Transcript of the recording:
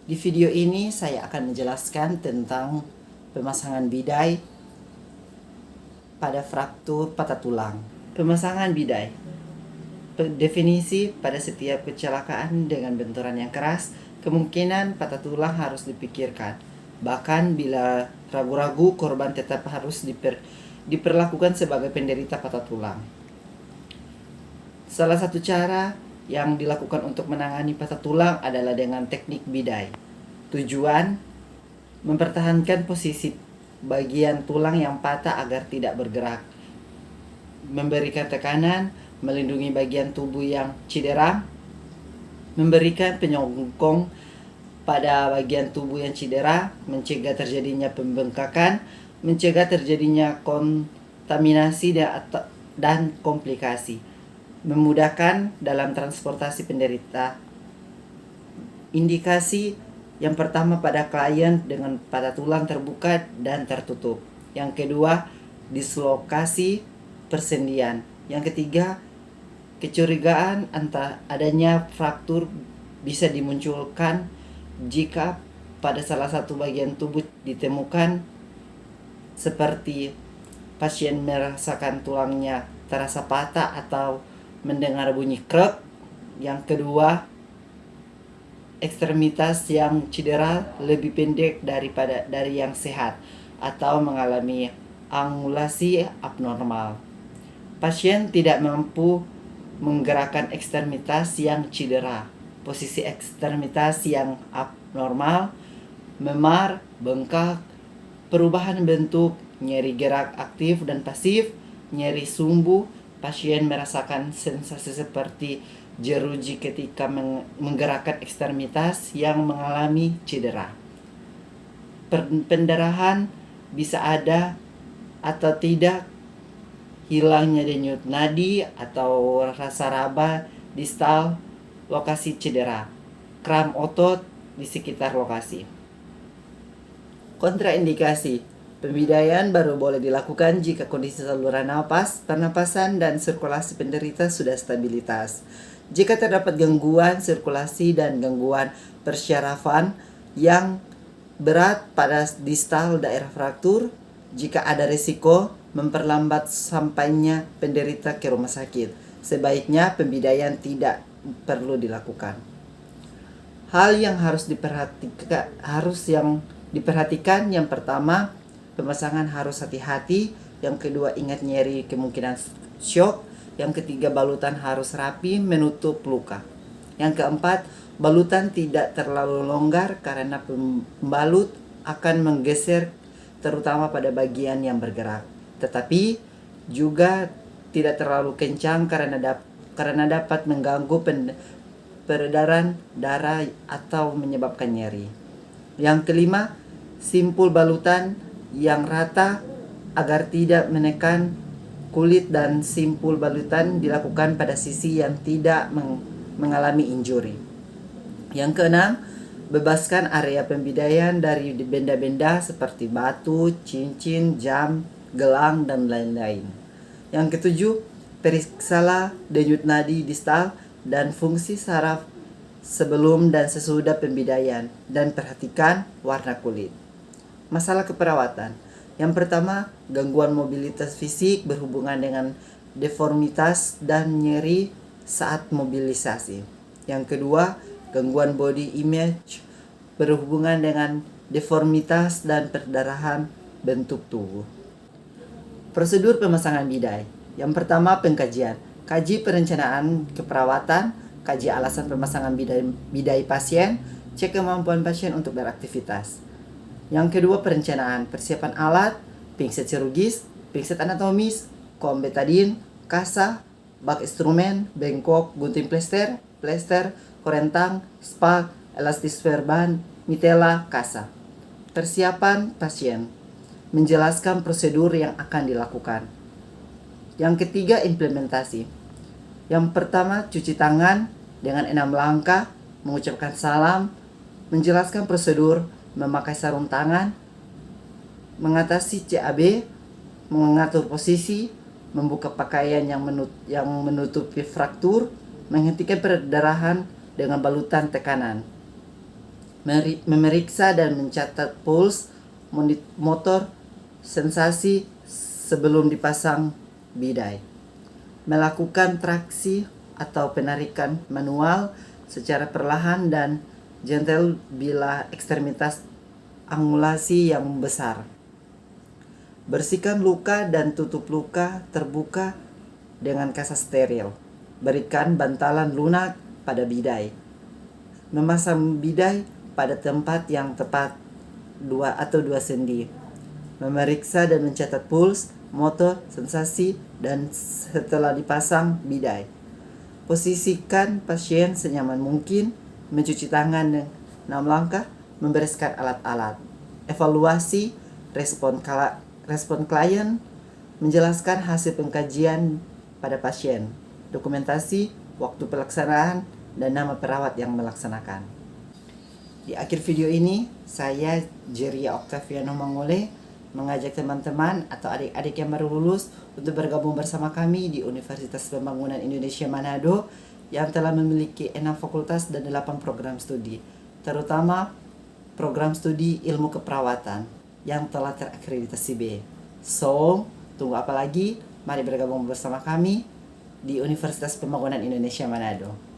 Di video ini saya akan menjelaskan tentang pemasangan bidai pada fraktur patah tulang. Pemasangan bidai. Definisi: pada setiap kecelakaan dengan benturan yang keras, kemungkinan patah tulang harus dipikirkan. Bahkan bila ragu-ragu, korban tetap harus diperlakukan sebagai penderita patah tulang. Salah satu cara yang dilakukan untuk menangani patah tulang adalah dengan teknik bidai. Tujuan: mempertahankan posisi bagian tulang yang patah agar tidak bergerak, memberikan tekanan, melindungi bagian tubuh yang cedera, memberikan penyokong pada bagian tubuh yang cedera, mencegah terjadinya pembengkakan, mencegah terjadinya kontaminasi dan komplikasi, memudahkan dalam transportasi penderita. Indikasi: yang pertama, pada klien dengan patah tulang terbuka dan tertutup. Yang kedua, dislokasi persendian. Yang ketiga, kecurigaan adanya fraktur bisa dimunculkan jika pada salah satu bagian tubuh ditemukan, seperti pasien merasakan tulangnya terasa patah atau mendengar bunyi krek. Yang kedua, ekstremitas yang cedera lebih pendek dari yang sehat atau mengalami angulasi abnormal. Pasien tidak mampu menggerakkan ekstremitas yang cedera, posisi ekstremitas yang abnormal, memar, bengkak, perubahan bentuk, nyeri gerak aktif dan pasif, nyeri sumbu. Pasien merasakan sensasi seperti jeruji ketika menggerakkan ekstremitas yang mengalami cedera. Pendarahan bisa ada atau tidak, hilangnya denyut nadi atau rasa raba distal lokasi cedera, kram otot di sekitar lokasi. Kontraindikasi: pembidaian baru boleh dilakukan jika kondisi saluran napas, pernapasan, dan sirkulasi penderita sudah stabilitas. Jika terdapat gangguan sirkulasi dan gangguan persyarafan yang berat pada distal daerah fraktur, jika ada risiko memperlambat sampainya penderita ke rumah sakit, sebaiknya pembidaian tidak perlu dilakukan. Hal yang harus diperhatikan, yang pertama, pemasangan harus hati-hati. Yang kedua, ingat nyeri kemungkinan shock. Yang ketiga, balutan harus rapi menutup luka. Yang keempat, balutan tidak terlalu longgar karena pembalut akan menggeser terutama pada bagian yang bergerak. Tetapi juga tidak terlalu kencang karena dapat mengganggu peredaran darah atau menyebabkan nyeri. Yang kelima, simpul balutan yang rata agar tidak menekan kulit, dan simpul balutan dilakukan pada sisi yang tidak mengalami injuri. Yang keenam, bebaskan area pembidaian dari benda-benda seperti batu, cincin, jam, gelang, dan lain-lain. Yang ketujuh, periksalah denyut nadi distal dan fungsi saraf sebelum dan sesudah pembidaian, dan perhatikan warna kulit. Masalah keperawatan: yang pertama, gangguan mobilitas fisik berhubungan dengan deformitas dan nyeri saat mobilisasi. Yang kedua, gangguan body image berhubungan dengan deformitas dan perdarahan bentuk tubuh. Prosedur pemasangan bidai: yang pertama, pengkajian. Kaji perencanaan keperawatan, kaji alasan pemasangan bidai pasien, cek kemampuan pasien untuk beraktivitas. Yang kedua, perencanaan, persiapan alat, pinset chirurgis, pinset anatomis, kom betadin, kasa, bak instrumen, bengkok, gunting plester, korentang, spak, elastis verban, mitela, kasa. Persiapan pasien: menjelaskan prosedur yang akan dilakukan. Yang ketiga, implementasi. Yang pertama, cuci tangan dengan 6 langkah, mengucapkan salam, menjelaskan prosedur, memakai sarung tangan, mengatasi CAB, mengatur posisi, membuka pakaian yang menutupi fraktur, menghentikan perdarahan dengan balutan tekanan. memeriksa dan mencatat puls, motor, sensasi sebelum dipasang bidai, melakukan traksi atau penarikan manual secara perlahan dan gentle bila ekstremitas angulasi yang besar. Bersihkan luka dan tutup luka terbuka dengan kasa steril. Berikan bantalan lunak pada bidai. Memasang bidai pada tempat yang tepat 2 atau 2 sendi. Memeriksa dan mencatat puls, motor, sensasi, dan setelah dipasang bidai. Posisikan pasien senyaman mungkin, mencuci tangan dengan 6 langkah, membereskan alat-alat. Evaluasi respon klien, menjelaskan hasil pengkajian pada pasien, dokumentasi, waktu pelaksanaan, dan nama perawat yang melaksanakan. Di akhir video ini, saya Jeria Octaviano Mangole mengajak teman-teman atau adik-adik yang baru lulus untuk bergabung bersama kami di Universitas Pembangunan Indonesia Manado yang telah memiliki 6 fakultas dan 8 program studi, terutama program studi ilmu keperawatan yang telah terakreditasi B. So, tunggu apa lagi? Mari bergabung bersama kami di Universitas Pembangunan Indonesia Manado.